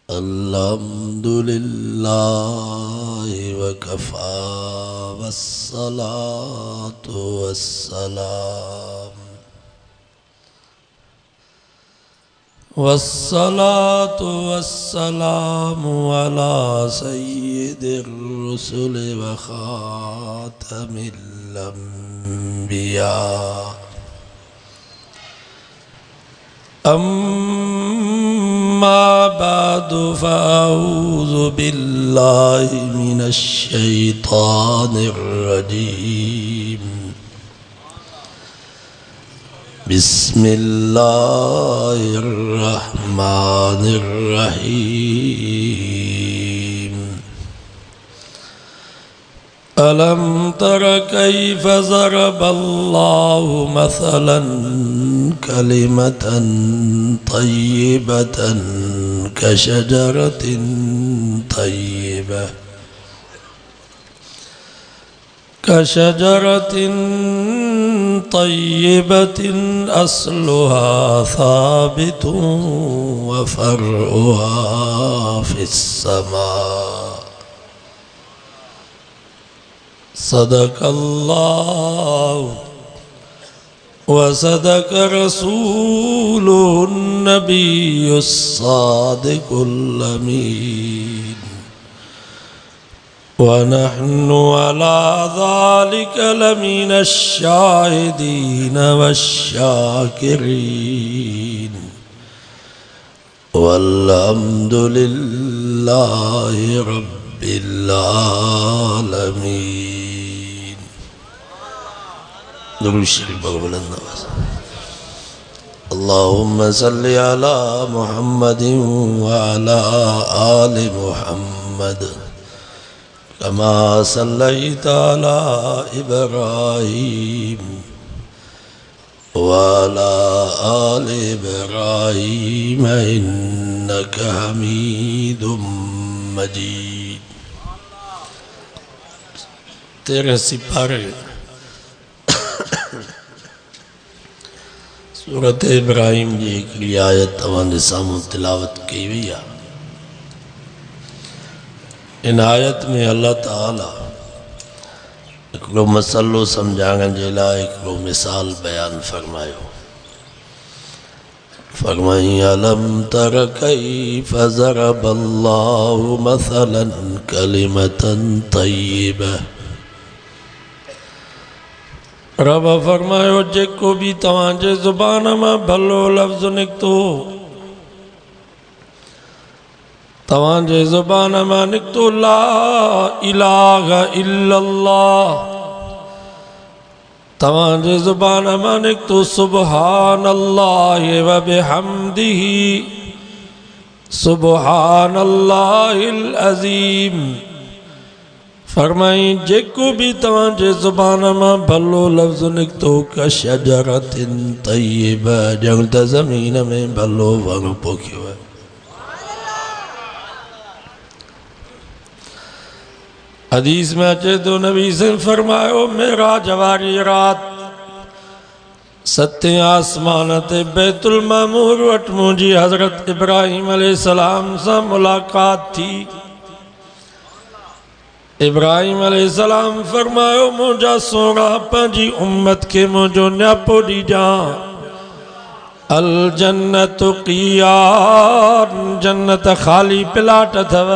अल्हम्दुलिल्लाह वकफ़ा वस्सलातु वस्सलामु अला सय्यिदिर रुसुल व खातमिल अंबिया अम्मा बादु फ़अऊज़ु बिल्लाहि मिनश शैतानिर रजीम बिस्मिल्लाहिर रहमानिर रहीम अलम तर कैफ़ ज़रबल्लाहु मसलन कलिमतन तय्यबतन कशजरतिन तय्यबतिन अस्लुहा साबितुन व फ़र्उहा फ़िस्समा सदक़ल्लाहु व सदक़ रसूलुहुन नबियुस सादिक़ुल अमीन व नहनु अला ज़ालिका लमिनश शाहिदीन वश्शाकिरीन वल्हम्दुलिल्लाहि रब्बिल आलमीन। दुरूद शरीफ बुलंद आवाज़। अल्लाहुम्मा सल्लि अला मुहम्मदिन व अला आलि मुहम्मद कमा सल्लैता अला इब्राहीम व अला आलि इब्राहीम इन्नका हमीदुम मजीद। 13 सिपारे सूरत इब्राहिम जी हिकिड़ी आयत तव्हांजे साम्हूं तिलावत कई वई आहे। इन आयत में अल्लाह ताला हिकिड़ो मसलो सम्झाइण जे लाइ हिकिड़ो मिसाल बयान फरमायो। फरमाई अलम तर कैफ़ ज़रबल्लाहु मसलन कलिमतन तय्यबह। रब फरमायो जेको भी तव्हांजे ज़ुबान मां भलो लफ्ज़ निकतो, तव्हांजे ज़ुबान मां निकतो ला इलाहा इल्लल्लाह, तव्हांजे ज़ुबान मां निकतो सुब्हानल्लाहि व बिहम्दिही सुब्हानल्लाहिल अज़ीम। फरमाई जेको भी तव्हांजे ज़ुबान मां भलो लफ्ज़ निकतो कशजरतिन तय्यबा, ॼण त ज़मीन में भलो वण पोखियो आहे। हदीस में अचे तो नबी से फरमायो मेराज वारी रात 7 आसमान ते बैतुल मामूर वट मुंहिंजी हज़रत इब्राहिम अलैहिस्सलाम सां मुलाक़ात थी। इब्राहिम अलैहिस्सलाम फरमायो मुंहिंजा सोना पंहिंजी उम्मत के मुंहिंजो न्यापो ॾिजां। अल जन्नत क़ियान, जन्नत ख़ाली प्लाट अथव।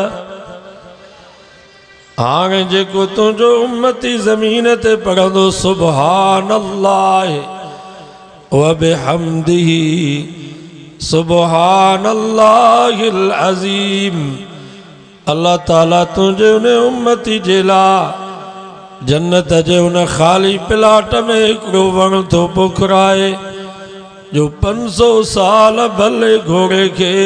हाणे जेको तुंहिंजो उम्मती ज़मीन ते पढ़ंदो सुब्हानल्लाह व बिहम्दिही सुब्हानल्लाहिल अज़ीम, अल्लाह ताला तुझे उन उम्मती जे लाइ जन्नत जे उन ख़ाली प्लाट में हिकिड़ो वण थो पोखराए जो 500 साल भले घोड़े खे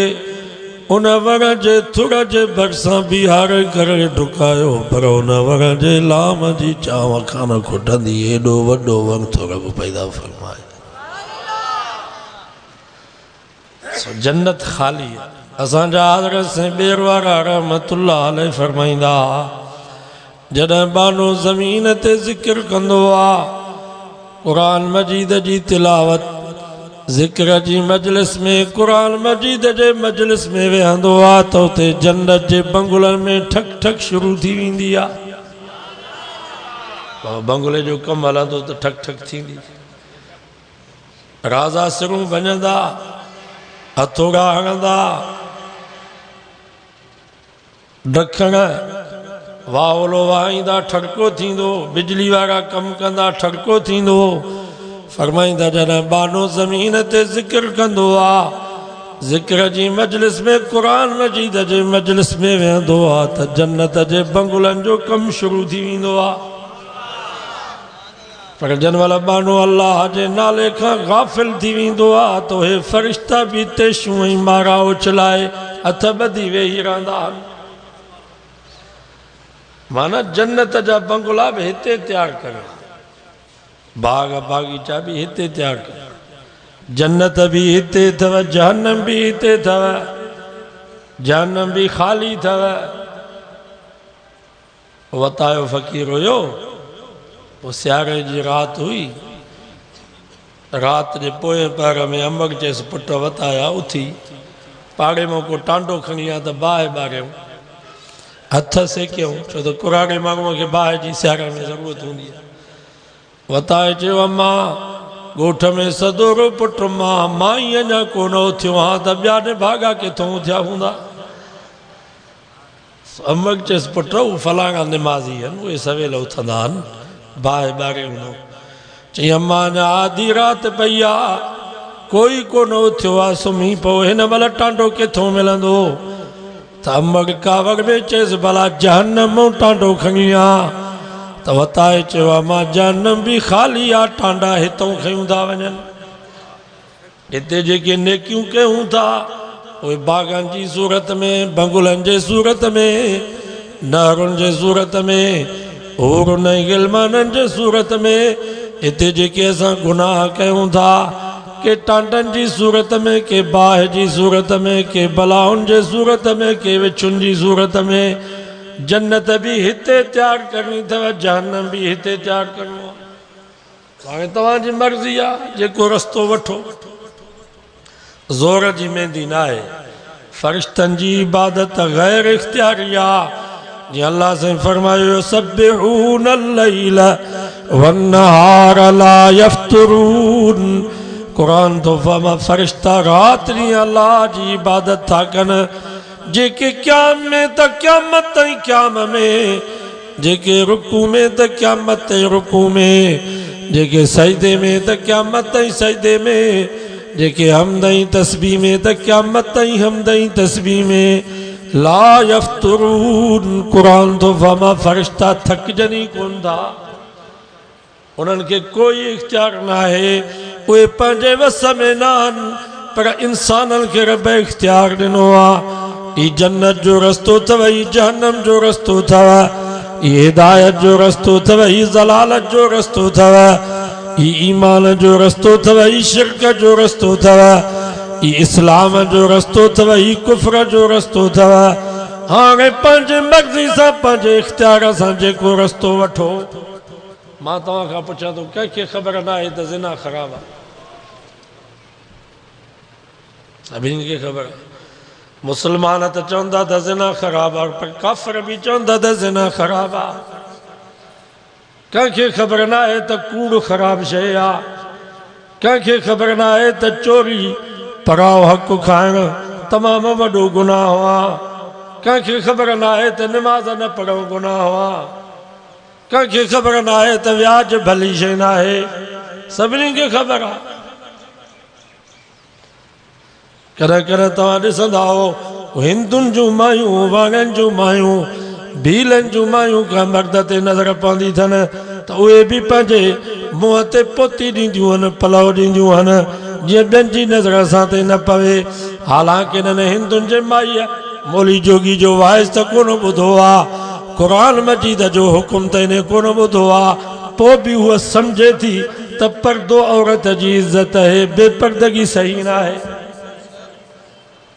उन वण जे थुड़ जे भरिसां बीहारे करे डुकायो, पर उन वण जे लाम जी चांव खान खुटंदी एॾो वॾो वण थो रब पैदा फरमाए। जन्नत ख़ाली आहे। असांजा हज़रत साईं बेरवारा रहमतुल्लाह अलैह फरमाईंदा जॾहिं बानो ज़मीन ते ज़िक्र कंदो आहे क़ुरान मजीद जी तिलावत ज़िक्र जी मजलिस में कुरान मजीद जे मजलिस में वेहंदो आ तो उते जन्नत जे बंगुलनि में ठक ठक शुरू थी वेंदी आ। बंगुले जो कमु हलंदो त ठक ठक थींदी। राजा सिरूं वञंदा, हथोड़ा हणंदा, ॾखण वावलो वाहींदा ठड़को थींदो, बिजली वारा कमु कंदा ठड़को थींदो। फरमाईंदा जॾहिं बानो ज़मीन ते ज़िक्र कंदो आ, ज़िक्र जी मजलिस में कुरान मजीद जे मजलिस में वेहंदो आ त जन्नत जे बंगुलनि जो कमु शुरू थी वेंदो आ। पर जन वाला बानो अल्लाह जे नाले खां गाफ़िल थी वेंदो आ तो हे फ़रिश्ता बि हिते छूं ऐं मारा उछलाए हथ ॿधी वेही रहंदा आहिनि। माना जन्नत जा बंगुला बि हिते तैयार करणा, बाग बागीचा भी हिते तैयार कर। जन्नत भी हिते थव, जहन्नम भी हिते थव, जहन्नम भी खाली थव। वतायो फ़कीर हुयो, वो सियारे जी रात हुई, रात जे पोएं पहर में अमक चयसि पुट वताया उथी पाड़े में को टांडो खणी आ त बाहि ॿारियऊं, हथ सेकियऊं, छो त कुराने माण्हूअ खे बाहि जी सियारे में ज़रूरत हूंदी आहे। वताए चयो अम्मा ॻोठ में सदोरो पुट मां ई अञा कोन उथियो आहियां त ॿिया निभागा किथां उथिया हूंदा। अमक चयसि पुट हू फलाणा निमाज़ी आहिनि, उहे सवेल उथंदा आहिनि, बाहि ॿारे हूंदो। चई अम्मा अञा आधी राति पई आहे, कोई कोन उथियो आहे, सुम्ही पियो, हिन महिल टांडो किथां मिलंदो? त अमक कावड़ में चयसि भला जहन्नम मां टांडो खणी आ। त वताए चयो मां जहन्नम भी खाली आ, टांडा हितों खयूं था वञनि। हिते जेके नेकियूं कयूं था उहे बागनि जी सूरत में, बंगुलनि जे सूरत में, नहरुनि जे सूरत में, हूरुन ऐं गिलमाननि जे सूरत में। हिते जेके असां गुनाह कयूं था, के टांडनि जी सूरत में, के बाहि जी सूरत में, के बलाउनि जे सूरत में, के विछुनि जी सूरत में। जन्नत भी हिते तैयार करनी अथव, जहन्नम भी हिते तैयार करणो आहे। हाणे तव्हांजी मर्ज़ी आहे, जेको रस्तो वठो। ज़ोर जी मेहंदी न आहे, फ़रिश्तनि जी इबादत गैर इख़्तियारी आहे। जीअं अल्लाह साईं फरमायो सब्बिहून अल-लैल वन-नहार ला यफ्तरून। कुरान तो फरमा फ़रिश्ता रात ॾींहुं अल्लाह जी इबादत था कनि, जेके क़याम में त क़यामत ताईं क़याम में, जेके रुकू में त क़यामत ताईं रुकू में, जेके सजदे में त क़यामत ताईं सजदे में, जेके हमदई तस्बीह में त क़यामत ताईं हमदई तस्बीह में। ला यफ्तरून। कुरान तो फरमा फ़रिश्ता थकजनि कोन था, उन्हनि खे कोई इख्तियार न आहे, उहे पंहिंजे वस में न आहिनि, पर इंसाननि खे रब इख्तियार ॾिनो आहे। ई जन्नत जो रस्तो अथव, ई जहन्नम जो रस्तो अथव, ई हिदायत जो रस्तो अथव, ई ज़लालत जो रस्तो अथव, ई ईमान जो रस्तो अथव, ई शिरक जो रस्तो अथव, ई इस्लाम जो रस्तो अथव, ई कुफ्र जो रस्तो अथव। हाणे पंहिंजे मर्ज़ी सां, पंहिंजे इख्तियार सां जेको रस्तो वठो। मां तव्हां खां पुछां थो, कंहिंखे ख़बर न आहे त ज़िना ख़राबु आहे? सभिनी खे ख़बर आहे। मुसलमान तो चवंदा त ज़िना ख़राबु आहे, पर काफ़िर भी चवंदा त ज़िना ख़राबु आहे। कंहिंखे ख़बर न आहे त कूड़ ख़राबु शइ आहे, कंहिंखे ख़बर न आहे त चोरी पराओ हक़ खाइणु तमामु वॾो गुनाह आहे, कंहिंखे ख़बर न आहे त निमाज़ न पढ़णु गुनाह आहे, कंहिंखे ख़बर न आहे त व्याज भली शइ न आहे। सभिनी खे ख़बर आहे। कॾहिं कॾहिं तव्हां ॾिसंदा हो हिंदुनि जूं मायूं, वाङनि जूं मायूं, भीलनि जूं मायूं का मर्द ते नज़र पवंदी अथनि त उहे बि पंहिंजे मुंहं ते पोती ॾींदियूं आहिनि, पलव ॾींदियूं आहिनि, जीअं ॿियनि जी नज़र असां ते न पवे। हालांकि इन्हनि हिंदुनि जे माईअ मौली जोगी जो वाइस त कोन ॿुधो आहे, कुरान मजीद जो हुकुम त इन्हें कोन ॿुधो आहे, पोइ बि उहा सम्झे थी त पर्दो औरत जी इज़त आहे, बेपर्दगी सही न आहे।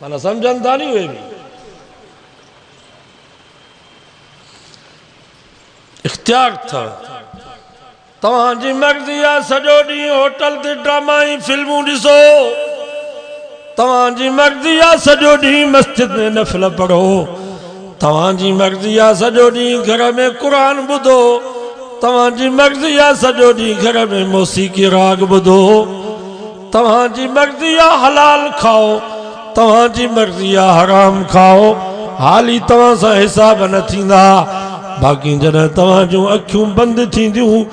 माना समझन था नहीं हुए भी। इख्तियार था तव्हांजी मर्ज़ी आहे सॼो ॾींहुं होटल ते ड्रामा ऐं फिल्मूं ॾिसो, तव्हांजी मर्ज़ी आहे सॼो ॾींहुं मस्जिद में नफ़िल पढ़ो, तव्हांजी मर्ज़ी आहे सॼो ॾींहुं घर में क़ुरान ॿुधो, तव्हांजी मर्ज़ी आहे सॼो ॾींहुं घर में मौसीक़ी राग ॿुधो, तव्हांजी मर्ज़ी आहे हलाल खाओ, तव्हांजी मर्ज़ी आहे हराम खाओ, हाली तव्हां सां हिसाब न थींदा। बाक़ी जॾहिं तव्हांजूं अखियूं बंदि थींदियूं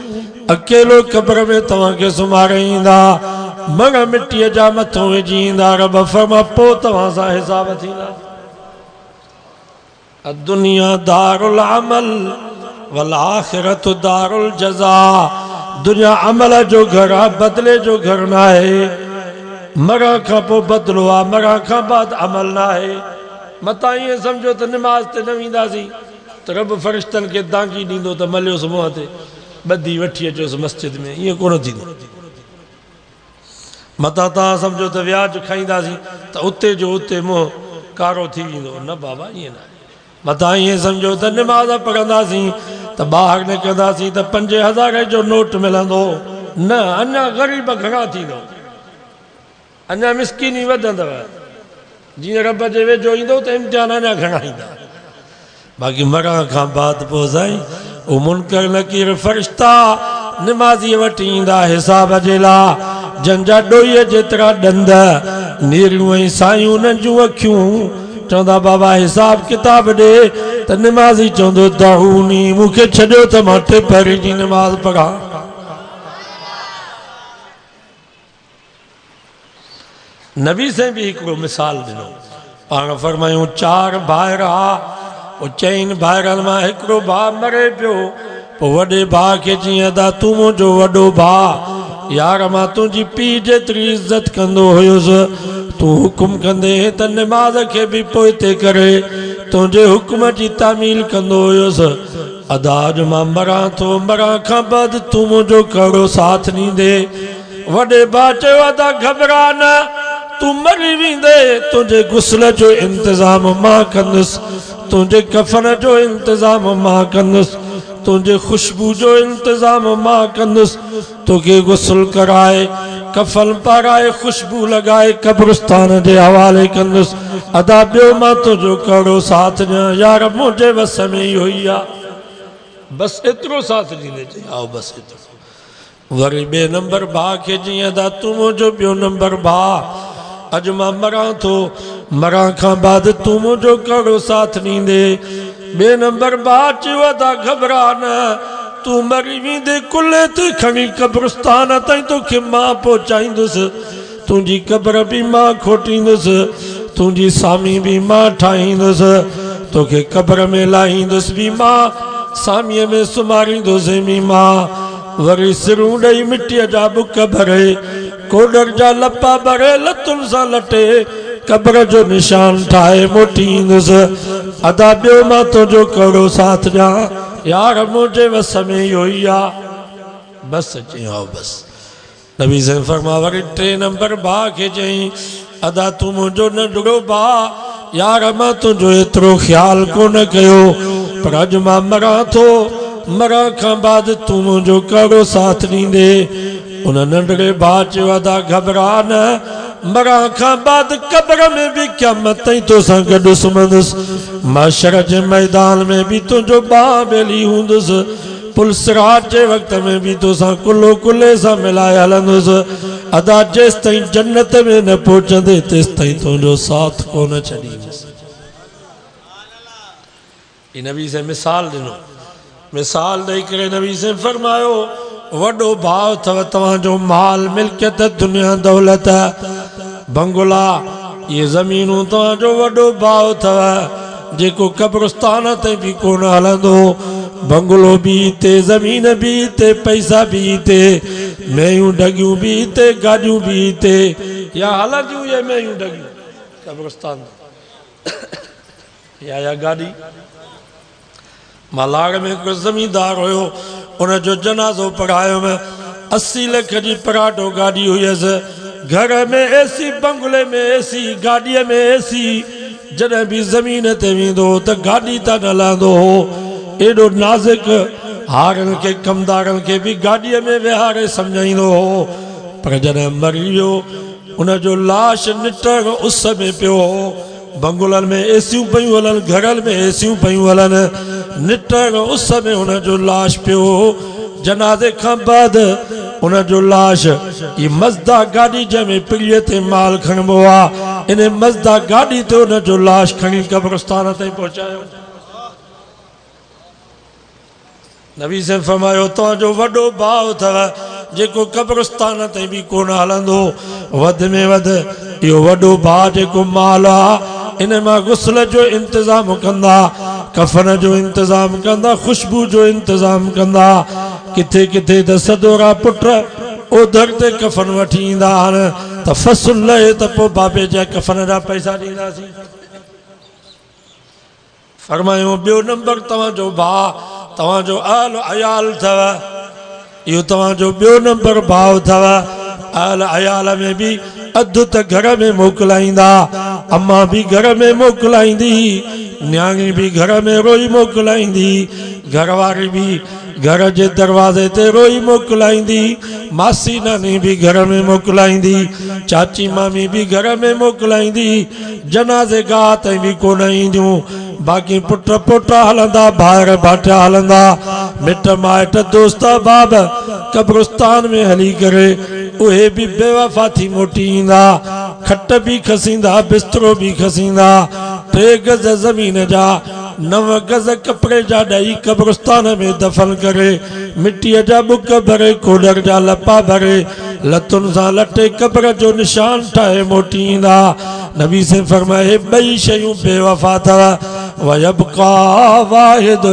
अकेलो क़ब्र में तव्हांखे सुम्हारे ईंदा, मण मिटीअ जा मथो विझी ईंदा, रब फरमा पोइ तव्हां सां हिसाब थींदा। दुनिया दारुल अमल वल आखिरतु दारुल जज़ा। दुनिया अमल जो घर आहे, बदले जो घर न आहे। मरण खां पोइ बदिलो आहे, मरण खां बाद अमल न आहे। मतां ईअं सम्झो त निमाज़ ते न वेंदासीं त रब फ़रिश्तनि खे दांगी ॾींदो त मलियोसि मुंहं ते ॿधी वठी अचोसि मस्जिद में, ईअं कोन थींदो। मतां तव्हां सम्झो त व्याज खाईंदासीं त उते जो उते मुंहुं कारो थी वेंदो, न बाबा ईअं न आहे। मतां ईअं सम्झो त निमाज़ पढ़ंदासीं त ॿाहिरि निकिरंदासीं त 5000 जो नोट मिलंदो, न, अञा ग़रीब घणा थींदो, अञा मिसकिनी वधंदव। जीअं रब जे वेझो ईंदो त इम्तिहान अञा घणा ईंदा। बाक़ी मरण खां बाद पोइ साईं उहो मुनकर नकीर फ़रिश्ता निमाज़ीअ वटि ईंदा हिसाब जे लाइ, जंहिंजा ॾोहीअ जेतिरा ॾंद, नीरियूं ऐं सायूं नंढियूं अखियूं। चवंदा बाबा हिसाब किताब ॾे, त निमाज़ी चवंदो दाऊनी, मूंखे छॾियो त मां टे पहिरीं जी निमाज़ पढ़ां। नबी से भी हिकिड़ो मिसाल ॾिनो। पाण फरमायूं 4 भाइर हा, पोइ 4 भाइरनि मां हिकिड़ो भाउ मरे पियो। पोइ वॾे भाउ खे चईं अदा तूं मुंहिंजो वॾो भाउ, यार मां तुंहिंजी पीउ जेतिरी इज़त कंदो हुयुसि, तूं हुकुम कंदे त निमाज़ खे बि पोइ ते करे तुंहिंजे हुकुम जी तामील कंदो हुयुसि। अदा अॼु मां मरां थो, मरां खां बाद तूं मुंहिंजो कहिड़ो साथ ॾींदे? वॾे भाउ चयो अदा घबरा न, तूं मरी वेंदे तुंहिंजे गुस्ल जो इंतज़ाम मां कंदुसि, तुंहिंजे कफन जो इंतज़ाम मां कंदुसि, तुंहिंजे खुशबू जो इंतज़ाम मां कंदुसि, तोखे गुस्ल कराए कफन पाराए खुशबू लॻाए कब्रिस्तान जे हवाले कंदुसि। अदा ॿियो मां तुंहिंजो कहिड़ो साथ ॾियां? यार मुंहिंजे वस में इहो ई आहे, बसि एतिरो साथ ॾींदे। चई आओ बसि एतिरो। वरी ॿिए नंबर भाउ खे चई अदा तूं मुंहिंजो ॿियो नंबर भाउ, अॼु मां मरां थो, मरण खां बाद तूं मुंहिंजो कहिड़ो साथ ॾींदे? ॿिए नंबर भाउ चयो अदा घबरा न, तूं मरी वेंदे कुल्हे ते खणी कब्रिस्तान ताईं तोखे मां पहुचाईंदुसि, तुंहिंजी क़ब्र बि मां खोटींदुसि, तुंहिंजी सामी बि मां ठाहींदुसि, तोखे क़ब्र में लाहींदुसि बि मां, सामीअ में सुम्हारींदुसि बि मां। वरी सिरूं ॾेई मिटीअ जा बुक भरे, कोडर जा लपा भरे, लतुनि सां लटे क़ब्र जो निशान ठाहे मोटी ईंदुसि। अदा ॿियो मां तुंहिंजो कहिड़ो साथ ॾियां? यार मुंहिंजे वस में इहो ई आहे, बसि। चई आओ बसि। नबी साईं फरमा वरी 3 नंबर भाउ खे चई अदा तूं मुंहिंजो नंढड़ो भाउ, यार मां तुंहिंजो एतिरो ख़्यालु कोन कयो, पर अॼु मां मरां थो, मरण खां बाद तूं मुंहिंजो कहिड़ो साथ ॾींदे? उन नंढड़े भाउ चयो अदा घबरा न, मरण खां बाद क़ब्र में बि क़यामत ताईं तोसां गॾु सुम्हंदुसि, महशर जे मैदान में बि तुंहिंजो बाह बेली हूंदुसि, पुलसिरात जे वक़्त में बि तोसां कुल्लो कुल्ले सां मिलाए हलंदुसि। अदा जेसि ताईं जन्नत में न पहुचंदे तेसि ताईं तुंहिंजो साथ कोन छॾींदुसि। नबी से मिसाल ॾिनो। मिसाल ॾेई करे नबी से फरमायो वॾो भाउ अथव तव्हांजो माल मिल्कियत दुनिया दौलत बंगला ये ज़मीनूं तव्हांजो वॾो भाउ अथव जेको कब्रिस्तान ते बि कोन हलंदो, बंगलो बि हिते, ज़मीन बि हिते, पैसा बि हिते, मेयूं ढगियूं बि हिते, गाॾियूं बि हिते, या हलंदियूं ये मेयूं ढगियूं कब्रिस्तान या गाॾी। मालाड़ में हिकिड़ो ज़मींदार हुयो, उनजो जनाज़ो पढ़ायो में 80 लख जी पराठो गाॾी हुयसि, घर में एसी, बंगले में एसी, गाॾीअ में एसी। जॾहिं बि ज़मीन ते वेंदो त गाॾी त न हलंदो हो, एॾो नाज़ुक हारन के कमदारन के भी गाड़ीअ में विहारे सम्झाईंदो हो। पर जॾहिं मरी वियो उन जो लाश निटण उस में पियो हो। बंगुलनि में एसियूं पियूं हलनि, घरनि में एसियूं पियूं हलनि, निटण उस में उन जो लाश पियो हो। जनाज़े खां बाद उन जो लाश ये मज़दा गाड़ी जंहिंमें पीढ़ीअ ते माल खणिबो आहे, इन मज़दा गाड़ी ते उन जो लाश खणी कब्रिस्तान ताईं पहुचायो। नबी से फरमायो तुंहिंजो वॾो भाउ अथव जेको कब्रिस्तान ताईं बि कोन हलंदो। वधि में वधि इहो वॾो भाउ जेको माल आहे इन मां गुस्ल जो इंतज़ाम कंदा, कफन जो इंतज़ाम कंदा, खुशबू जो इंतज़ाम कंदा। किथे किथे त सदोरा पुट ओधर ते कफन वठी ईंदा आहिनि त फसुल लहे त पोइ बाबे जा कफन जा पैसा ॾींदासीं। फरमायो ॿियो नंबर तव्हांजो भाउ, तव्हांजो अहल अयाल अथव, इहो तव्हांजो ॿियो नंबर भाउ अथव। अहल अयाल में बि अधु त घर में मोकिलाईंदा, अम्मा भी घर में मोकिलाईंदी, न्याणी भी घर में रोई मोकिलाईंदी, घरवारी भी घर जे दरवाजे ते रोई मोकिलाईंदी, मासी नानी भी घर में मोकिलाईंदी, चाची मामी भी घर में मोकिलाईंदी। जनाज़े गाह ताईं भी कोन ईंदियूं। बाक़ी पुट पोटा हलंदा, भाइर भाटिया हलंदा, मिट माइट दोस्त बाब कब्रिस्तान में हली करे उहे भी बेवफा थी मोटी ईंदा। खट भी खसींदा, बिस्तरो भी खसींदा। 3 गज ज़मीन जा 9 गज कपड़े जा ॾेई कब्रिस्तान में दफन करे, मिट्टीअ जा बुक भरे, कोडर जा लपा भरे, लतुनि सां लटे कब्र जो निशान ठाहे मोटी ईंदा। नबी से फरमाए ॿई शयूं बेवफा अथव। वयबका वाहिद,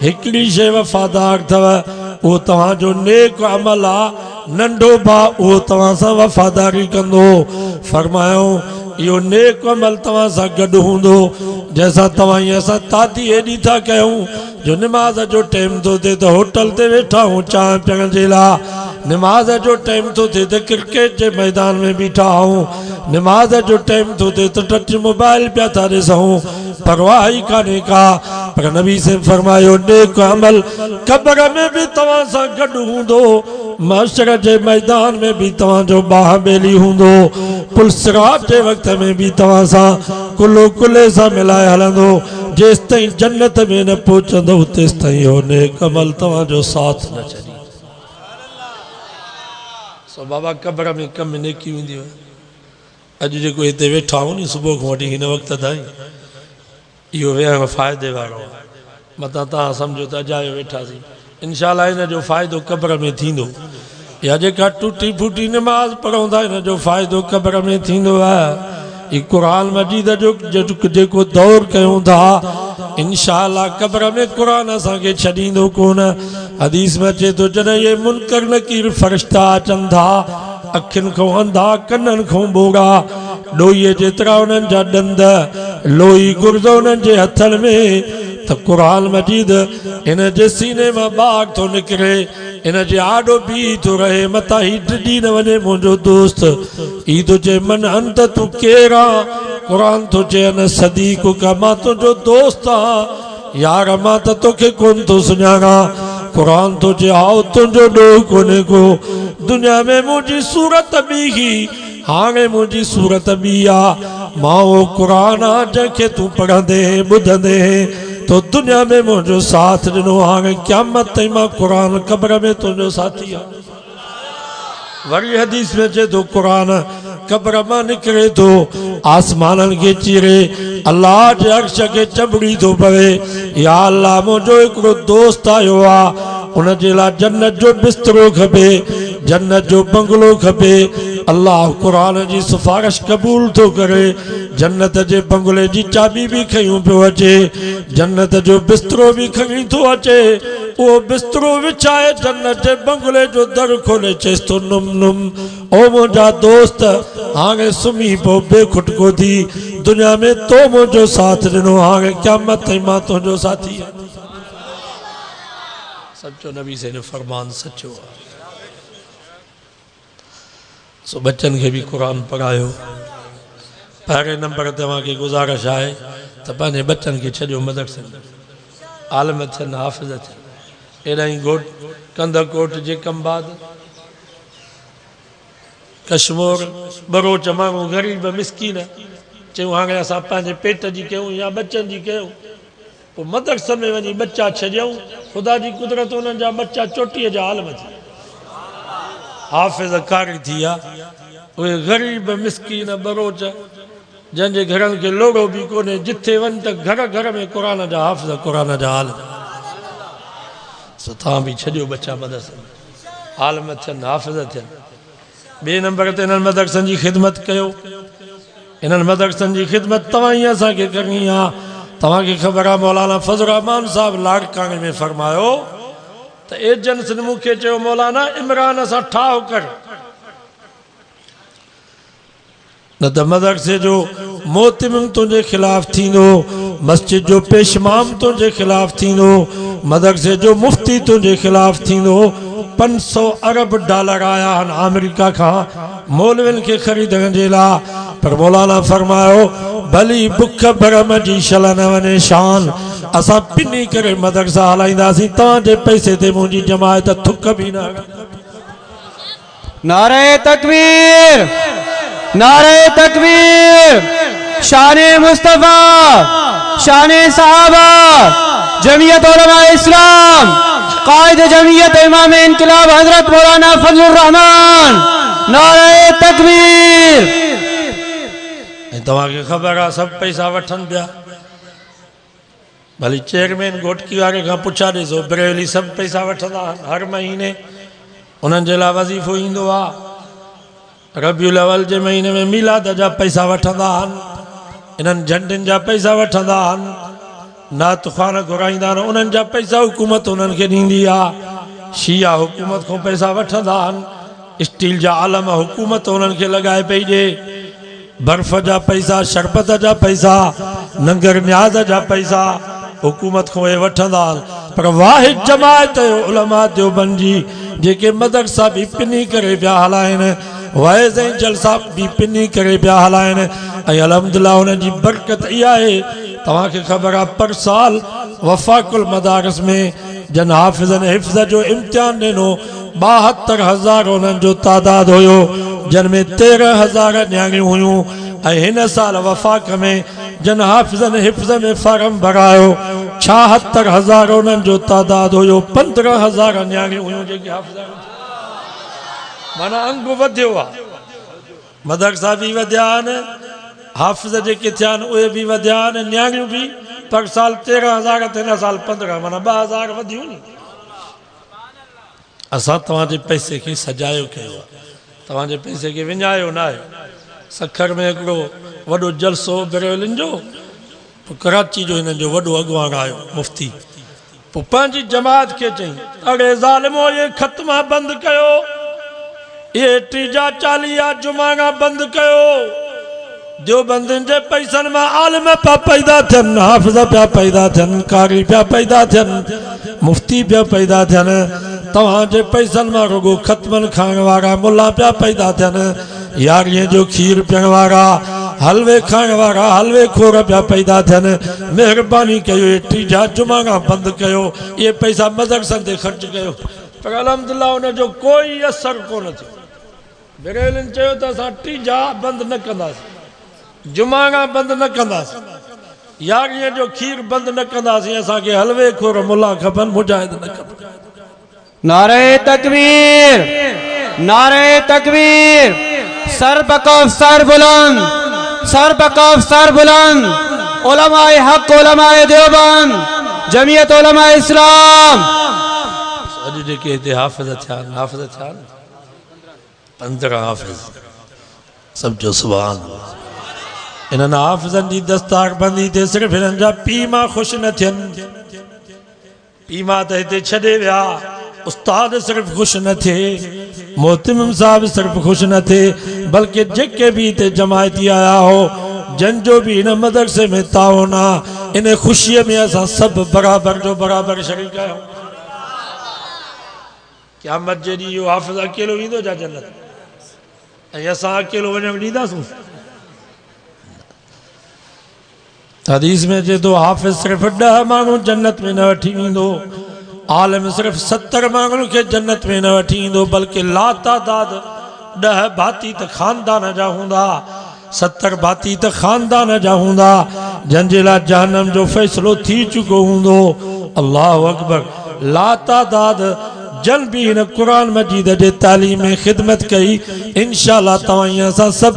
हिकिड़ी शइ वफ़ादार अथव, उहो तव्हांजो नेक अमल आहे। नंढो भाउ उहो तव्हां सां वफ़ादारी कंदो। फरमायो इहो नेक अमल तव्हां सां गॾु हूंदो। जैसा तव्हां असां ताती एॾी था कयूं जो निमाज़ जो टाइम थो थिए त होटल ते वेठा आहियूं चांहि पीअण जे लाइ, निमाज़ जो टाइम थो थिए त क्रिकेट जे मैदान में बीठा आहियूं, निमाज़ जो टाइम थो थिए त टच मोबाइल पिया था ॾिसूं, परवाह ई कान्हे का। पर नबी से फरमायो नेक अमल कब्र में भी तव्हां सां गॾु हूंदो, महशर जे मैदान में भी तव्हांजो बाह बेली हूंदो, पुलसिरात जे वक़्त में भी तव्हां सां कुल्लो कुल्ले सां मिलाए हलंदो। जेसि ताईं जन्नत में न पहुचंदो तेसि ताईं हो नेक अमल तव्हांजो साथ न छॾी। सो बाबा कब्र में कम नेकी हूंदी। अॼु जेको हिते वेठा आहियूं नी सुबुह खां वठी हिन वक़्त ताईं, इहो वेहण फ़ाइदे वारो आहे। मतां तव्हां सम्झो त अजायो वेठासीं, इंशाअल्लाह हिन जो फ़ाइदो कब्र में थींदो। या जेका टूटी फूटी नमाज़ पढ़ूं था हिन जो फ़ाइदो कब्र में थींदो आहे। ये कुरान मजीद जो जेको दौर कयूं था इंशाअल्लाह कब्र में कुरान असांखे छॾींदो कोन। हदीस में अचे थो जॾहिं ये मुनकर नकीर फ़रिश्ता अचनि था, अखियुनि खां अंधा, कननि खां बोड़ा, ॾोहीअ जेतिरा उन्हनि जा ॾंद, लोही गुर्द उन्हनि जे हथनि में, त कुरान मजीद इन जे सीने में बाग थो निकिरे, इन जे आॾो बीह थो रहे। मथां ही डिॼी न वञे मुंहिंजो दोस्त, ही थो चए मन अंत तूं केरु आहे? कुरान थो चए अन सदीक़ु का, मां तुंहिंजो दोस्त आहियां यार, मां त तोखे कोन थो सुञाणा। कुरान थो चए आओ तुंहिंजो ॾोह कोन्हे को, दुनिया में मुंहिंजी सूरत ॿी ही, हाणे मुंहिंजी सूरत ॿी आहे। मां उहो कुरान आहे जंहिंखे तूं पढ़ंदे ॿुधंदे तो दुनिया में मुझो साथ ॾिनो, हाणे क़यामत ताईं मां कुरान कब्र में तुंहिंजो साथी आहे। वरी हदीस में अचे थो कुरान कब्र मां निकिरे थो, आसमाननि खे चीरे अल्लाह जे अर्श खे चंबड़ी थो पवे। या अल्लाह मुंहिंजो हिकिड़ो दोस्त आयो आहे, उन जे लाइ जन्नत जो बिस्तरो खपे, जन्नत जो बंगलो खपे। अल्लाह कुरान जी सिफारिश क़बूल थो करे, जन्नत जे बंगले जी चाबी भी खयूं पियो अचे, जन्नत जो बिस्तरो भी खणी थो अचे। वो बिस्तरो विछाए जन्नत जे बंगले जो दर खोले चेस तो नुम नुम ओ मुंहिंजा दोस्त हाणे सुम्ही पो बेखुटको थी, दुनिया में तो मुंहिंजो साथ ॾिनो, हाणे क़यामत ताईं मां तुंहिंजो साथी आहियां। सचो नबी से फरमान सचो आहे। सो बच्चन के भी कुरान पढ़ायो। पहिरें नंबर तव्हांखे गुज़ारिश आहे त पंहिंजे बच्चन के छॾियो मदरसे में, आलिम थियनि, हाफ़िज़ थियनि। एॾाई घोट कंदकोट जे कंबाद कश्मोर बरोच माण्हू ग़रीब मिसकीन चयूं हाणे असां पंहिंजे पेट जी कयूं या बच्चनि जी कयूं पोइ मदरसे में वञी बच्चा छॾियऊं ख़ुदा जी कुदरत उन्हनि जा बच्चा चोटीअ जा आलम थी हाफ़िज़ कारी थी विया उहे ग़रीब मिसकीन बरोच जंहिंजे घरनि खे लोड़ो बि कोन्हे जिथे वञ त घर घर में क़ुर जा हाफ़िज़ क़ुर जा आलम सो तव्हां बि छॾियो बच्चा मदरसे में आलम थियनि हाफ़िज़ थियनि ॿिए नंबर ते इन्हनि मदरसनि जी ख़िदमत कयो इन्हनि मदरसनि जी ख़िदमत तव्हां ई असांखे करणी आहे तव्हांखे ख़बर आहे मौलाना फज़लुर रहमान साहब लाड़काणे में फरमायो त एजेंसियुनि मूंखे चयो मौलाना इमरान सां ठाह कर न त मदरसे जो मोहतिम तुंहिंजे ख़िलाफ़ थींदो मस्जिद जो पेशमाम तुंहिंजे ख़िलाफ़ थींदो मदरसे जो मुफ्ती तुंहिंजे ख़िलाफ़ थींदो 500 अरब डॉलर आया आहिनि अमेरिका खां मौलवियुनि खे ख़रीदण जे लाइ पर मौलाना फरमायो भली बुख भरम जी शल न वञे शान असां पिनी करे मदरसा हलाईंदासीं तव्हांजे पैसे ते मुंहिंजी जमायत थुक बि न नारे तकबीर शाने मुस्तफा शाने सहाबा जमीयत उलमा इस्लाम कायद जमीयत इमाम इनकलाब हजरत मौलाना फजलुर रहमान नारे तकबीर तव्हांखे ख़बर आहे सभु पैसा वठनि पिया भली चेयरमैन घोटकी वारे खां पुछा ॾिसो बरेली सभु पैसा वठंदा आहिनि हर महीने उन्हनि जे लाइ वज़ीफ़ो ईंदो आहे रबियुल अवल जे महीने में मीलाद जा पैसा वठंदा आहिनि इन्हनि झंडियुनि जा पैसा वठंदा आहिनि नात ख़्वान घुराईंदा आहिनि उन्हनि जा पैसा हुकूमत उन्हनि खे ॾींदी आहे शिया हुकूमत खां पैसा वठंदा आहिनि स्टील जा आलम हुकूमत उन्हनि खे लॻाए पई ॾिए बर्फ़ जा पैसा शरबत जा पैसा नंगर न्याज़ जा पैसा हुकूमत खां उहे वठंदा आहिनि पर वाहिद जमायत उलमा देवबंद जी जेके मदरसा बि पिनी करे पिया हलाइनि वाइज़ ऐं जलसा बि पिनी करे पिया हलाइनि ऐं अल्हम्दुलिल्लाह उन जी बरकत इहा आहे तव्हांखे ख़बर आहे पर साल वफ़ाकुल मदारस में जन हाफ़िज़नि हिफ़्ज़ जो इम्तिहान ॾिनो 72,000 उन्हनि जो तादाद हुयो जिन में 13,000 न्याणियूं हुयूं ऐं हिन साल वफ़ाक में जन हाफ़िज़नि हिफ़्ज़ में फार्म भरायो 76,000 उन्हनि जो तादाद हुयो 15,000 न्याणियूं हुयूं जेके हाफ़िज़ माना अंग वधियो आहे मदरसा बि वधिया आहिनि हाफ़िज़ जेके थिया आहिनि उहे बि वधिया आहिनि न्याणियूं बि पर साल 13,000 त हिन साल 15 माना 2,000 वधियूं नी असां तव्हांजे पैसे खे सजायो कयो तव्हांजे पैसे खे विञायो न आहे सखर में हिकिड़ो वॾो जलसो बरेलियुनि जो पोइ कराची जो हिननि जो वॾो अॻुवान आयो मुफ्ती पोइ पंहिंजी जमात खे चई अड़े ज़ालिमो इहे ख़तमा बंदि कयो इहे 40 जुमाना बंदि कयो देवबंदियुनि जे पैसनि मां आलिम पिया पैदा थियनि हाफ़िज़ पिया पैदा थियनि कारी पिया पैदा थियनि मुफ्ती पिया पैदा थियनि तव्हांजे पैसनि मां रुगो ख़तमनि खाइण वारा मुला पिया पैदा थियनि यारीअ जो खीर पीअण वारा हलवे खाइण वारा हलवे खोर पिया पैदा थियनि महिरबानी कयो इहे 30 जुमाना बंदि कयो इहे पैसा मदरसनि ते ख़र्च कयो पर अल्हम्दुलिल्लाह उनजो कोई असरु कोन थियो बरेलियुनि चयो त असां 30 बंदि न कंदासीं जुमाना बंदि न कंदासीं यारीअ जो खीर बंदि न कंदासीं असांखे हलवे खोर मुला खपनि मुजाहिद न खपनि नारे तकबीर सर बकौफ सर बुलंद उलमाए हक उलमाए देवबंद जमीयत उलमा इस्लाम अॼु जेके हिते हाफ़िज़ थिया 15 हाफ़िज़ सम्झो सुभान अल्लाह इन्हनि हाफ़िज़नि जी दस्तार बंदी ते सिर्फ़ु हिननि जा पीउ मां ख़ुशि न थियनि पीउ मां त हिते छॾे विया उस्ताद सिर्फ़ु ख़ुशि न थिए मोहतिम साहब सिर्फ़ु ख़ुशि न थिए बल्कि जेके बि हिते जमायती आया हो जंहिंजो बि हिन मदरसे में ताउन आहे इन ख़ुशीअ में असां सभु बराबरि जो बराबरि शरीक आहियूं क़यामत जे ॾींहुं इहो हाफ़िज़ अकेलो ईंदो छा जन्नत ऐं असां अकेलो वञणु ॾींदासूं हदीस में चए थो हाफ़िज़ सिर्फ़ु 10 माण्हू जन्नत में न वठी वेंदो आलम सिर्फ 70 माण्हुनि खे जन्नत में न वठी ईंदो बल्कि लातादाद 10 भाती त ख़ानदान जा हूंदा 70 भाती त ख़ानदान जा हूंदा जंहिंजे लाइ जहन्नम जो फ़ैसिलो थी चुको हूंदो। अल्लाहु अकबर। लातादाद जन भी इन कुरान मजीद जे तालीम में खिदमत कई इंशाअल्लाह तव्हां असां सब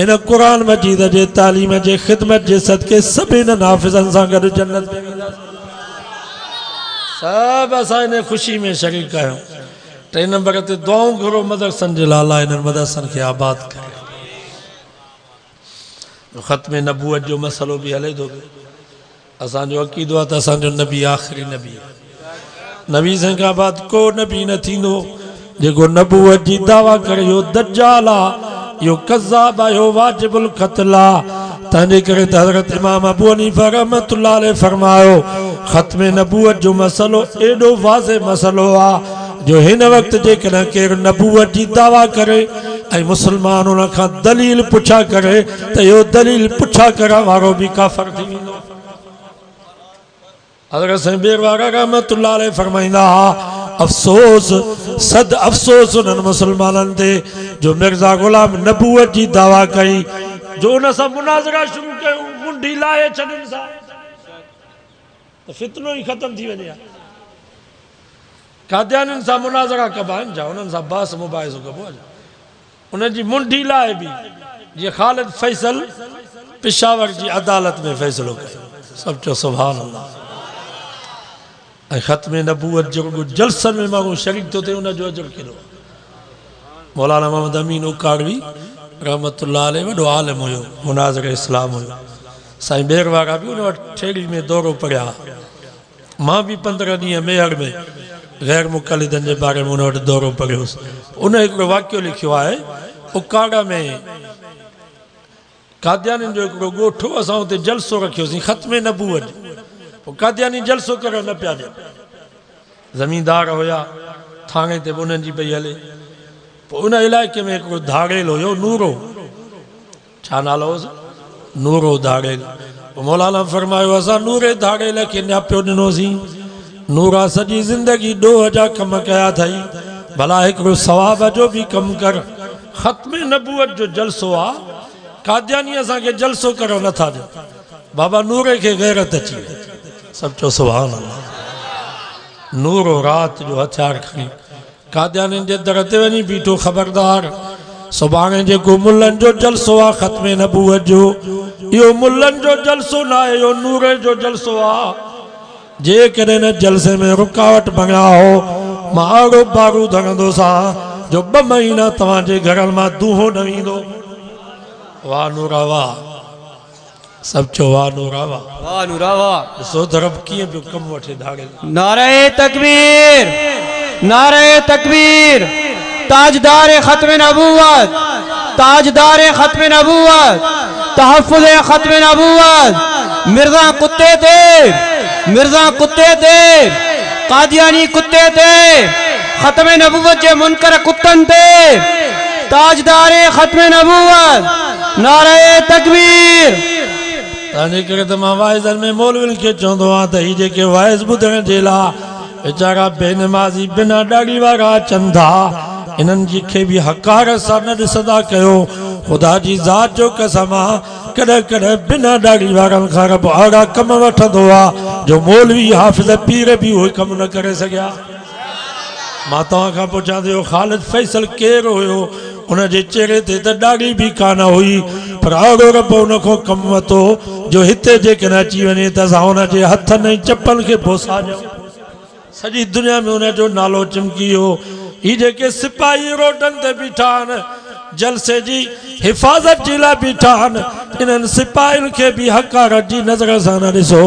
इन कुरान मजीद जे तालीम जे खिदमत जे सदके सभिनि नाफ़िज़नि सां गॾु जन्नत में वेंदासीं। सब असां इन ख़ुशी में शरीक आहियूं। 3 नंबर ते दुआऊं घुरो मदरसनि जे लाइ अल्लाह इन्हनि मदरसनि खे आबाद करे। ख़त्म नबूवत जो मसलो भी हले थो। असांजो अक़ीदो आहे त असांजो नबी आख़िरी नबी आहे। नबी सां खां बाद को नबी न थींदो जेको नबूवत जी दावा करे। यो दज्जाल आहे, यो कज़्ज़ाब आहे, यो वाजिबुल क़त्ल आहे। तंहिंजे करे त हज़रत इमाम अबू हनीफ़ा रहमतुल्लाह अलैह फरमायो ख़त्म नबूवत जो मसलो एॾो वाज़े मसलो आहे जो हिन वक़्त जेकॾहिं केरु नबूवत जी दावा करे ऐं मुसलमान उन खां दलील पुछा करे त इहो दलील पुछा करण वारो बि काफ़िर थी वेंदो। हज़रत साईं बेरवारा रहमतुल्लाह अलैह फरमाईंदा अफ़सोस सद अफ़सोस उन्हनि मुसलमाननि ते जो मिर्ज़ा गुलाम नबूवत जी दावा कई जो उन सां मुनाज़रा शुरू कयूं मुंडी लाहे छॾनि सां त फितनो ई ख़त्म थी वञे। कादियानियुनि सां मुनाज़रा कबा आहिनि छा उन्हनि सां बहस मुबाहिसो कबो आहे। उन्हनि जी मुंडी लाहे बि जीअं ख़ालिद फैसल पिशावर जी अदालत में फ़ैसिलो कयो। सभु चओ सुभान अल्लाह। ऐं ख़त्म नबूवत जो जलसनि में माण्हू शरीक थो थिए उनजो अजर केॾो। मौलाना मोहम्मद अमीन उकाड़वी रहमतुल्लाह अलैह वॾो आलिम हुयो मुनाज़िर इस्लाम हुयो। साईं बेर वारा बि उन वटि ठेड़ी में दौरो पढ़िया। मां बि 15 ॾींहं मेहर में गैर मुक़लिदनि जे बारे में उन वटि दौरो पढ़ियोसि। उन हिकिड़ो वाक़ियो लिखियो आहे उकाड़ा में कादियानियुनि जो हिकिड़ो ॻोठ हो असां हुते जलसो रखियोसीं ख़त्म नबूवत जो। कादियानी जलसो करण न पिया ॾियनि। ज़मींदार हुया थाणे ते उन्हनि जी पई हले। पोइ उन इलाइक़े में हिकिड़ो धाड़ेल हुयो नूरो। छा नालो हुओसि? नूरो धाड़ेल। पोइ मौलाना फरमायो असां नूरे धाड़ेल खे नियापियो ॾिनोसीं। नूरा सॼी ज़िंदगी ॾोह जा कम कया अथई भला हिकिड़ो सवाब जो बि कमु कर। ख़त्म नबूवत जो जलसो आहे कादियानी असांखे जलसो करणु नथा ॾियनि। बाबा नूरे खे गैरत अची वई। सभु चओ सुभान अल्लाह। नूरो राति जो हथियार खणी कादियानियुनि जे दर ते वञी बीठो ख़बरदार सुभाणे जेको मुल्लनि जो जलसो आहे ख़त्म नबूवत जो इहो मुल्लनि जो जलसो न आहे इहो नूरे जो जलसो आहे। जेकॾहिं न जलसे में रुकावट बणिया हो मां अहिड़ो बारूद हणंदोसां जो 2 महीना तव्हांजे घरनि मां दूहो न ईंदो। वाह नूरा वाह। सभु चओ वाह नूरा वाह। वाह नूरा वाह। ॾिसो तरफ़ कीअं पियो कमु वठे धाड़ेल। नारे तकबीर नारे तकबीर। ताजदार ख़त्म नबूवत ताजदार ख़त्म नबूवत तहफ़्फ़ुज़ ख़त्म नबूवत मिर्ज़ा कुत्ते ते कादियानी कुत्ते ते ख़त्म नबूवत जे मुनकर कुत्तन ते ताजदार ख़त्म नबूवत नारे तकबीर। तंहिंजे करे त मां वाइज़नि में मौलवियुनि खे चवंदो आहियां त ही जेके वाइज़ ॿुधण जे लाइ वीचारा बेनमाज़ी बिना ॾाढ़ी वारा अचनि था इन्हनि जी खे बि हक़ारत सां न ॾिसंदा कयो। ख़ुदा जी ज़ात जो कसम आहे कॾहिं कॾहिं बिना ॾाढ़ी वारनि खां रब अहिड़ा कम वठंदो आहे जो मौलवी हाफ़िज़ पीर बि उहे कम न करे सघिया। मां तव्हां खां पुछां थो ख़ालिद फैसल केरु हुयो? उनजे चेहरे ते त ॾाढ़ी बि कान हुई पर अहिड़ो रब उन खां कमु वरितो जो हिते जेकॾहिं अची वञे त असां हुनजे हथनि ऐं चपनि खे बोसा ॾियूं। सॼी दुनिया में उनजो नालो चिमकी वियो। ही जेके सिपाही रोडनि ते बीठा आहिनि जलसे जी हिफ़ाज़त जे लाइ बीठा आहिनि इन्हनि सिपाहियुनि खे बि हक़ारत जी नज़र सां न ॾिसो।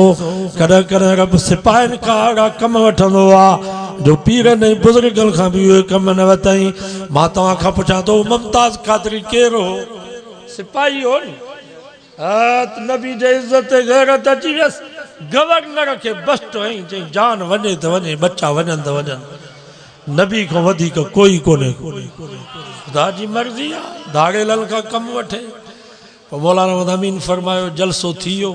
कॾहिं कॾहिं रब सिपाहियुनि खां अहिड़ा कम वठंदो आहे जो पीरनि ऐं बुज़ुर्गनि खां बि उहे कम न वरितई। मां तव्हां खां पुछां थो मुमताज़ क़ादरी केरु हो? सिपाही हो नी। नबी जे इज़त ते गैरत अची वियसि। गवर्नर खे बस्ट हईं चई जान वञे त वञे बच्चा वञनि त वञनि। नबी खां वधीक कोई कोन्हे। ख़ुदा जी मर्ज़ी आहे धाड़ेलनि खां कमु वठे। पोइ मौलाना मोहम्मद अमीन फरमायो जलसो थी वियो।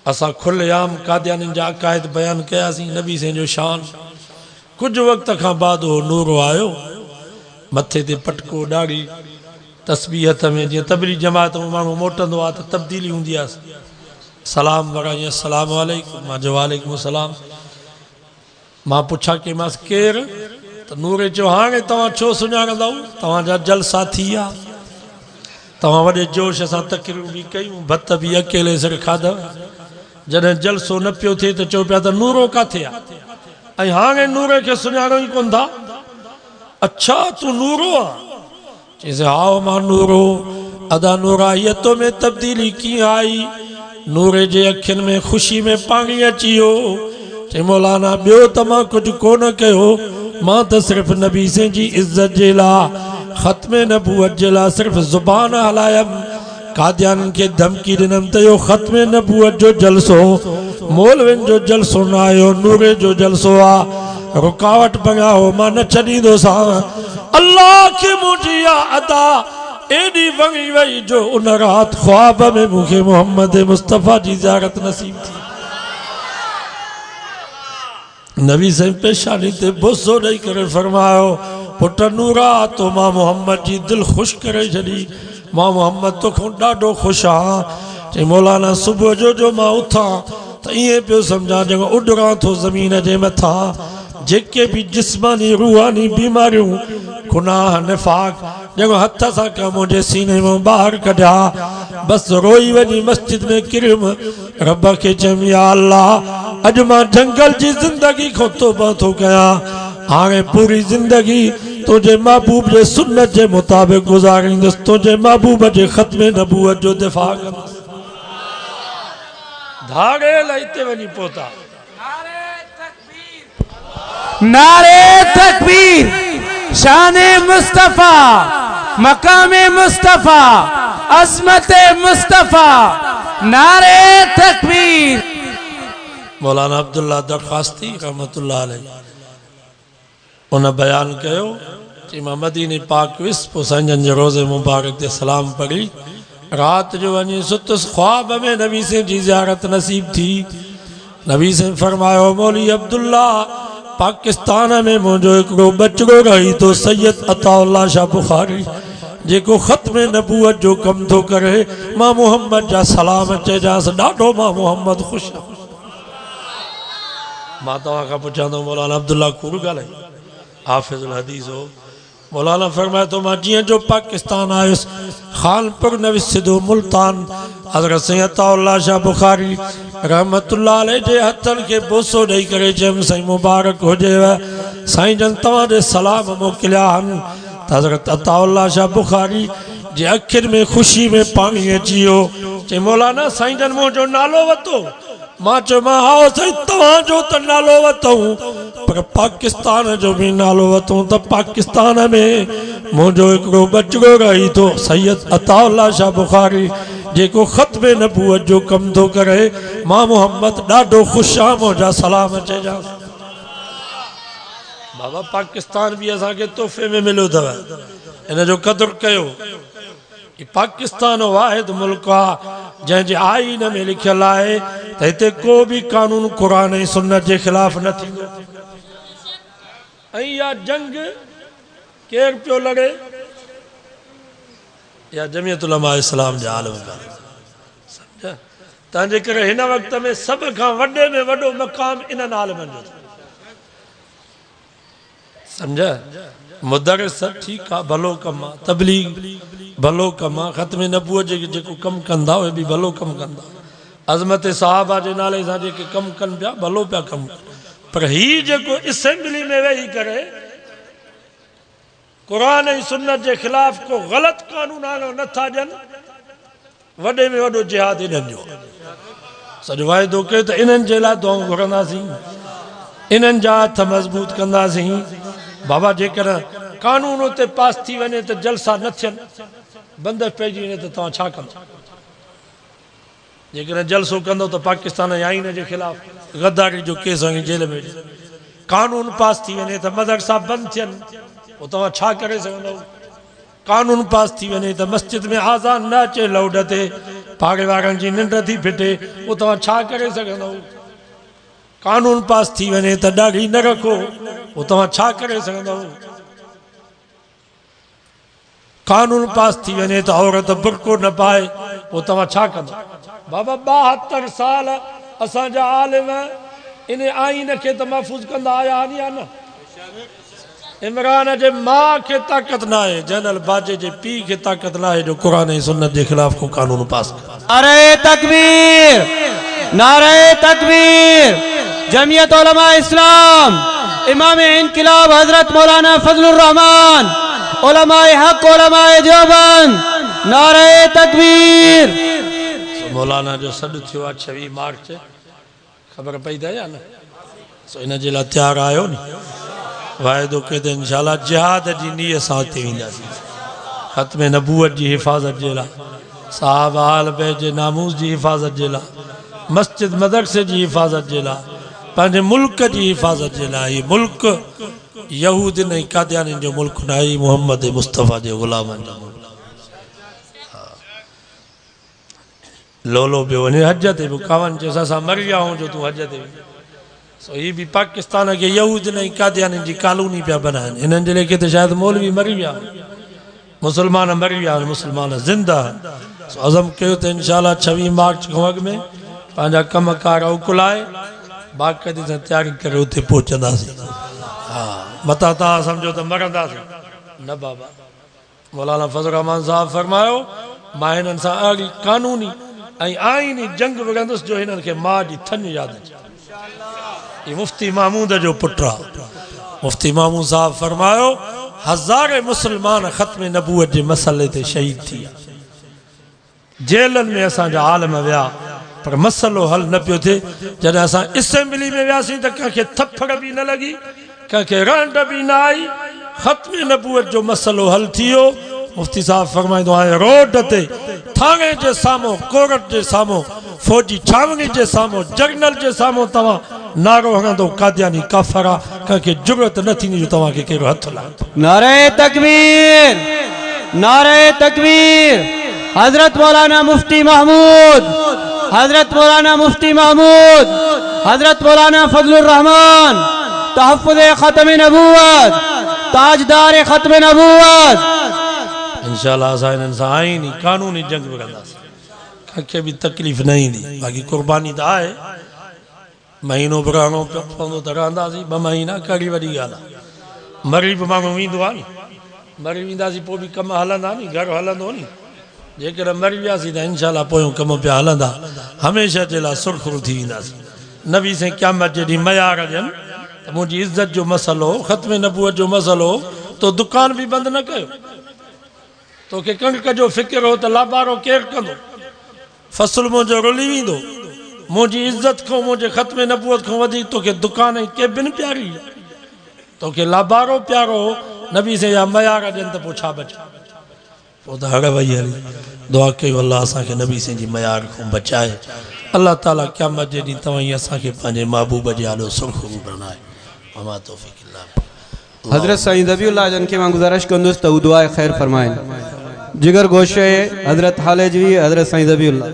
असां खुलेआम कादियानी जा अकायद बयान कयासीं, नबी से जो शान। कुछ वक्त खां बाद वो नूर आयो, मथे ते पटको, दाढ़ी, तस्बीह हथ में। जीअं तबली जमात में माण्हू मोटंदो आहे त तब्दीली हूंदी आहे, सलाम वराई, अस्सलाम वालेकुम, मां जो वालेकुम सलाम। मां पुछा के मां केरु, त नूरे चयो हाणे तव्हां छो सुञाणंदव, तव्हांजा जलसा थी विया, तव्हां वॾे जोश सां तकरीरूं बि कयूं, भत बि अकेले सिर खाधव, जॾहिं जलसो न पियो थिए त चओ पिया त नूरो काथे आहे, ऐं हाणे नूरे खे सुञाणो ई कोन था। अच्छा तूं नूरो आहे? चईसि हा मां नूरो। अदा नूराहियत में तब्दीली कीअं आई? नूरे जे अखियुनि में ख़ुशी में पाणी अची वियो। चई मौलाना ॿियो त मां कुझु कोन कयो, मां त सिर्फ़ु नबी से जी इज़त जे लाइ, ख़त्मे नबूवत जे लाइ सिर्फ़ु ज़ुबान हलायमि। कादियान के धमकी ॾिनमि त इहो ख़त्मे नबूवत जो जलसो मौलवियुनि जो जलसो न आयो, नूरे जो जलसो आहे। रुकावट बणिया हो, मां न छॾींदोसां। अल्लाह खे मुंहिंजी इहा अदा एॾी वणी वई जो उन राति ख्वाब में मूंखे मोहम्मद मुस्तफ़ा जी ज़ियारत नसीब थी। नबी साईं पेशानी ते बोसो ॾेई करे फरमायो, पुट नूरा तो मां मोहम्मद जी दिल ख़ुशि करे छॾी, मां मोहम्मद तोखां ॾाढो ख़ुशि आहियां। चई मौलाना सुबुह जो मां उथां त ईअं पियो सम्झां ॼण उॾरां थो ज़मीन जे मथां। जेके भी जिस्मानी रूहानी बीमारियूं, गुनाह, निफाक ॼण हथ सां का मुंहिंजे सीने में ॿाहिरि कढिया। बसि रोई वञी मस्जिद में किरियुमि, रब खे चयुमि या अल्लाह अॼु मां जंगल जी ज़िंदगी खां तौबा थो कयां, हाणे पूरी ज़िंदगी तुंहिंजे महबूब जे सुन्नत जे मुताबिक़ गुज़ारींदुसि, तुंहिंजे महबूब जे ख़त्मे नबूवत जो दिफ़ा कंदुसि। धागे लाइते वञी पहुता। नारे तकबीर, शाने मुस्तफा, मकामे मुस्तफा, अज़मत मुस्तफा, नारे तकबीर। मौलाना अब्दुल्ला दरखास्ती रहमतुल्लाह अलैह उन बयान कयो कि मां मदीने पाक वियुसि, पोइ संजन जे रोज़े मुबारक ते सलाम पढ़ी, रात जो वञी सुतुसि, ख्वाब में नबी से जी ज़ियारत नसीब थी। नबी से फरमायो मौली अब्दुल्ला पाकिस्तान में मुंहिंजो हिकिड़ो बचड़ो रही तो सैयद अताउल्ला शाह बुखारी, जेको ख़त्मे नबूवत जो कम थो करे, मां मोहम्मद जा सलाम चइजांसि, ॾाढो मां मोहम्मद ख़ुशि आहियां। मां तव्हां खां पुछां थो मौलाना अब्दुल्ला कूड़ ॻाल्हाई, हाफ़िज़ुल हदीस हो। मौलाना फरमाए तो मां जीअं जो पाकिस्तान आयुसि, खानपुर नवी सिधो मुल्तान, हज़रत सैयद अताउल्ला शाह बुखारी रहमतुल्लाह अलैह जे हथनि खे बोसो ॾेई करे चयुमि साईं मुबारक हुजेव, साईं जन तव्हांजे सलाम मोकिलिया आहिनि। त हज़रत अताउल्ला शाह बुखारी जे अखियुनि में ख़ुशी में पाणी अची वियो। चई मौलाना साईं जन मुंहिंजो नालो वरितो? मां चयोमांसि हा साईं तव्हांजो त नालो वरितऊं, पर पाकिस्तान जो भी नालो वरितऊं। त पाकिस्तान में मुंहिंजो हिकिड़ो बचड़ो रही थो सैयद अताउल्ला शाह बुखारी, जेको ख़त्मे नबूवत जो कम थो करे, मां मोहम्मद ॾाढो ख़ुशि आहियां, मुंहिंजा सलाम चइजांसि। बाबा पाकिस्तान भी असांखे तोहफ़े में मिलियो अथव, इन जो क़दुरु कयो। पाकिस्तान वाहिद मुल्क आहे जंहिंजे आईन में लिखियल आहे त हिते को भी कानून क़ुरान ऐं सुन्नत जे ख़िलाफ़ न थींदो। ऐं इहा जंग केरु पियो लड़े? या जमियत उलमा इस्लाम जा आलम सम्झा। तंहिंजे करे हिन वक़्त में सभ खां वॾे में वॾो मक़ाम इन्हनि आलमनि जो सम्झा। मुदरिस ठीकु आहे, भलो कमु आहे, तबलीग भलो कमु आहे, ख़त्मे नबूवत जेको कमु कंदा उहे बि भलो कमु कंदा, अज़मत साहबा जे नाले सां जेके कमु कनि पिया भलो पिया कमु कनि। पर हीउ जेको असेंबली में वेही करे क़ुरान ऐं सुन्नत जे ख़िलाफ़ को ग़लति कानून आनो नथा ॾियनि, वॾे में वॾो जिहाद इन्हनि जो। सॼो वाइदो कयो त इन्हनि जे लाइ दुआऊं घुरंदासीं, इन्हनि जा हथ मज़बूत कंदासीं। बाबा जेकर कानून उते पास थी वञे त जलसा न थियनि, बंद पइजी वञे त तव्हां छा कंदो? जेकर जलसो कंदो त पाकिस्तान जे आईन जे ख़िलाफ़ गद्दारी जो केस हणी जेल में, कानून पास थी वञे त मदरसा बंदि थियनि, पोइ तव्हां छा करे सघंदव? कानून पास थी वञे त मस्जिद में आज़ान न अचे लाउड ते, पाड़े वारनि जी निंड थी फिटे वो तव्हां छा करे सघंदव कानून पास थी वञे त ॾाढी न रखो वो तव्हां छा करे सघंदव कानून पास थी वञे त औरत बुरको न पाए वो तव्हां छा कंदव बाबा 72 साल असांजा आलिम इन आईन खे त महफ़ूज़ कंदा आया आहिनि न इमरान जे मां खे ताक़त न आहे जनरल बाजे जे पीउ खे ताक़त न आहे जो क़ुरान ऐं सुन्नत जे ख़िलाफ़ को कानून पास करे नारे तकबीर नारे तकबीर जमीयत उलमा इस्लाम इमाम इनकिलाब हजरत मौलाना फजलुर रहमान उलमाए हक उलमाए देवबंद नारे तकबीर मौलाना जो सॾु थियो आहे 26 मार्च ख़बर पई त या न सो इन जे लाइ तयारु आहियो नी वाइदो कयो त इंशाअल्लाह जिहाद जी नीयत सां हुते वेंदासीं ख़त्म नबूवत जी हिफ़ाज़त जे लाइ साहब आल बैत जे नामूस जी हिफ़ाज़त जे लाइ मस्जिद मदरसे जी हिफ़ाज़त जे लाइ पंहिंजे मुल्क जी हिफ़ाज़त जे लाइ हीउ मुल्क यहूदियुनि ऐं कादियानियुनि जो मुल्क न आहे मुहम्मद मुस्तफ़ा जे ग़ुलामनि जो मुल्क लोलो पियो वञे हज ते बि कावन चयोसि असां मरी विया आहियूं जो तूं हज ते वञ सो हीअ बि पाकिस्तान खे यहूदियुनि ऐं कादियानियुनि जी कॉलोनी पिया बनाइनि हिननि जे लेखे त शायदि मौलवी मरी विया मुसलमान मरी विया मुसलमान ज़िंदा सो अज़म कयो त इंशाअल्लाह 26 मार्च खां अॻु में पंहिंजा कमकार उकुलाए बाक़ाइदे सां तयारी करे उते पहुचंदासीं हा मथां तव्हां सम्झो त मरंदासीं न बाबा मौलाना फज़ल रहमान साहब फरमायो मां हिननि सां अहिड़ी कानूनी ऐं आईनी जंग विड़ंदुसि जो हिननि खे माउ जी थञ यादि अचे ये मुफ्ती महमूद जो पुट आहे मुफ्ती महमूद साहब फरमायो हज़ारे मुसलमान ख़त्म नबूवत जे मसले ते शहीद थी विया जेलनि में असांजा आलम विया पर मसलो हल न पियो थिए जॾहिं असां असेंबली में वियासीं त कंहिंखे थप्पड़ बि न लॻी कंहिंखे रंड बि न आई ख़त्म नबूवत जो मसलो हल थी वियो मुफ्ती साहब फरमाईंदो आहे रोड ते थाणे जे साम्हूं कोर्ट जे साम्हूं फौजी छावनी जे साम्हूं जर्नल जे साम्हूं तव्हां नारो हणंदो कादियानी काफ़र आहे कंहिंखे ज़रूरत न थींदी जो तव्हांखे कहिड़ो हथु लाहे नारे तकबीर हजरत मौलाना मुफ्ती महमूद हजरत मौलाना मुफ्ती महमूद हजरत मौलाना फजलुर रहमान तहफ़्फ़ुज़ ख़त्म नबूवत ताजदार ख़त्म नबूवत इंशाअल्लाह असां हिननि सां आईनी कानूनी जंग विड़ंदासीं कंहिंखे बि तकलीफ़ न ईंदी बाक़ी कुर्बानी त आहे महीनो बि रहणो पवंदो त रहंदासीं 2 महीना कहिड़ी वॾी ॻाल्हि आहे मरी बि माण्हू वेंदो आहे नी मरी वेंदासीं पोइ बि कम हलंदा नी घर हलंदो नी जेकॾहिं मरी वियासीं त इंशाअल्लाह पोयूं कम पिया हलंदा हमेशह जे लाइ सुरख़ुरु थी वेंदासीं नबी साईं क़यामत जे ॾींहुं मयार ॾियनि त मुंहिंजी इज़त जो मसइलो ख़त्म नबूवत जो मसइलो तो दुकान बि बंदि न कयो तोखे कणिक जो फ़िक्र हो त लाबारो केरु कंदो फ़सुल मुंहिंजो रुली वेंदो मुंहिंजी इज़त खां मुंहिंजे ख़त्म नबूवत खां वधीक तोखे दुकान ऐं केबिन प्यारी तोखे लाबारो प्यारो नबी साईं या मयार ॾियनि त पोइ छा बचे पोइ त हड़ वई हली दुआ कयूं अलाह असांखे नबी साईं जी मयार खां बचाए अल्लाह ताला क़यामत जे ॾींहुं तव्हां ई असांखे पंहिंजे महबूब जे आॾो सुरख़ुरु बणाए वमा तौफ़ीक़ इल्ला बिल्लाह हजरत साईं ज़बीउल्लाह जन के मां गुजारिश कंदुसि त हू दुआ खैर फरमाइनि जिगर गोशे हजरत हालेजवी हजरत साईं ज़बीउल्लाह